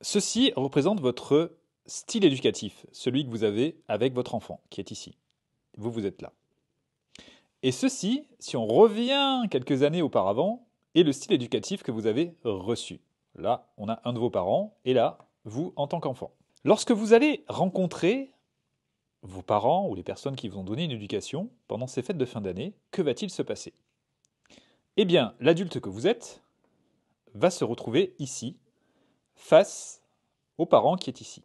Ceci représente votre style éducatif, celui que vous avez avec votre enfant qui est ici. Vous êtes là. Et ceci, si on revient quelques années auparavant, est le style éducatif que vous avez reçu. Là, on a un de vos parents, et là, vous en tant qu'enfant. Lorsque vous allez rencontrer vos parents ou les personnes qui vous ont donné une éducation pendant ces fêtes de fin d'année, que va-t-il se passer? Eh bien, l'adulte que vous êtes va se retrouver ici, face au parent qui est ici,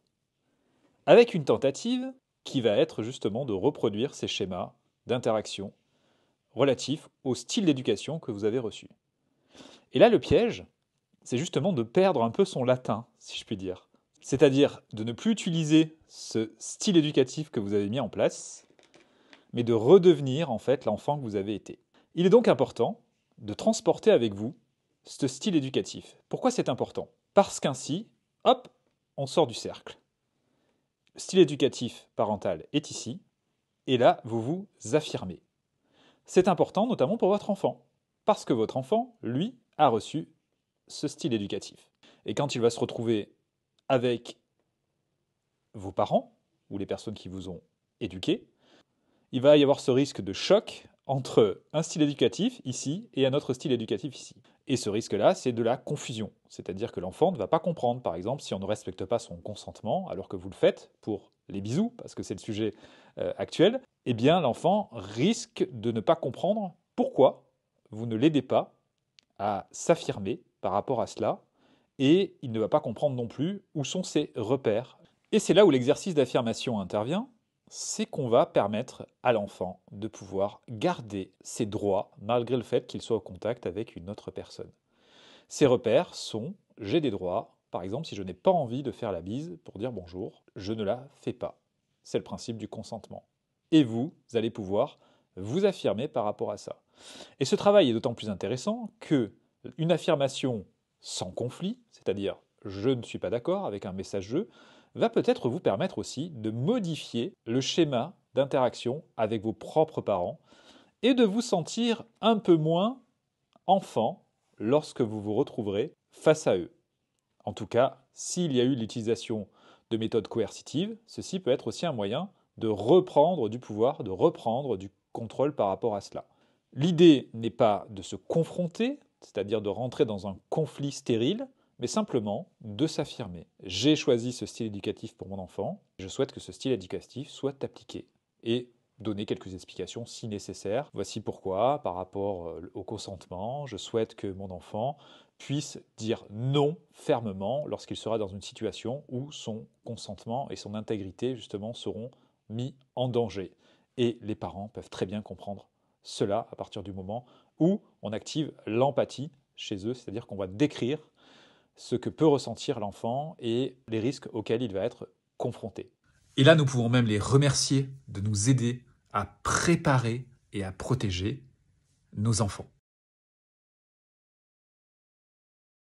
avec une tentative qui va être justement de reproduire ces schémas d'interaction relatifs au style d'éducation que vous avez reçu. Et là, le piège, c'est justement de perdre un peu son latin, si je puis dire. C'est-à-dire de ne plus utiliser ce style éducatif que vous avez mis en place, mais de redevenir en fait l'enfant que vous avez été. Il est donc important de transporter avec vous ce style éducatif. Pourquoi c'est important? Parce qu'ainsi, hop, on sort du cercle. Le style éducatif parental est ici, et là, vous vous affirmez. C'est important notamment pour votre enfant, parce que votre enfant, lui, a reçu ce style éducatif. Et quand il va se retrouver avec vos parents, ou les personnes qui vous ont éduqué, il va y avoir ce risque de choc entre un style éducatif ici et un autre style éducatif ici. Et ce risque-là, c'est de la confusion. C'est-à-dire que l'enfant ne va pas comprendre, par exemple, si on ne respecte pas son consentement, alors que vous le faites pour les bisous, parce que c'est le sujet actuel, eh bien l'enfant risque de ne pas comprendre pourquoi vous ne l'aidez pas à s'affirmer par rapport à cela, et il ne va pas comprendre non plus où sont ses repères. Et c'est là où l'exercice d'affirmation intervient, c'est qu'on va permettre à l'enfant de pouvoir garder ses droits malgré le fait qu'il soit au contact avec une autre personne. Ces repères sont j'ai des droits, par exemple si je n'ai pas envie de faire la bise pour dire bonjour, je ne la fais pas. C'est le principe du consentement. Et vous allez pouvoir vous affirmer par rapport à ça. Et ce travail est d'autant plus intéressant que une affirmation sans conflit, c'est-à-dire je ne suis pas d'accord avec un message je, va peut-être vous permettre aussi de modifier le schéma d'interaction avec vos propres parents et de vous sentir un peu moins enfant lorsque vous vous retrouverez face à eux. En tout cas, s'il y a eu l'utilisation de méthodes coercitives, ceci peut être aussi un moyen de reprendre du pouvoir, de reprendre du contrôle par rapport à cela. L'idée n'est pas de se confronter, c'est-à-dire de rentrer dans un conflit stérile, mais simplement de s'affirmer. J'ai choisi ce style éducatif pour mon enfant, je souhaite que ce style éducatif soit appliqué. Et donner quelques explications si nécessaire. Voici pourquoi, par rapport au consentement, je souhaite que mon enfant puisse dire non fermement lorsqu'il sera dans une situation où son consentement et son intégrité, justement, seront mis en danger. Et les parents peuvent très bien comprendre cela à partir du moment où on active l'empathie chez eux, c'est-à-dire qu'on va décrire ce que peut ressentir l'enfant et les risques auxquels il va être confronté. Et là, nous pouvons même les remercier de nous aider à préparer et à protéger nos enfants.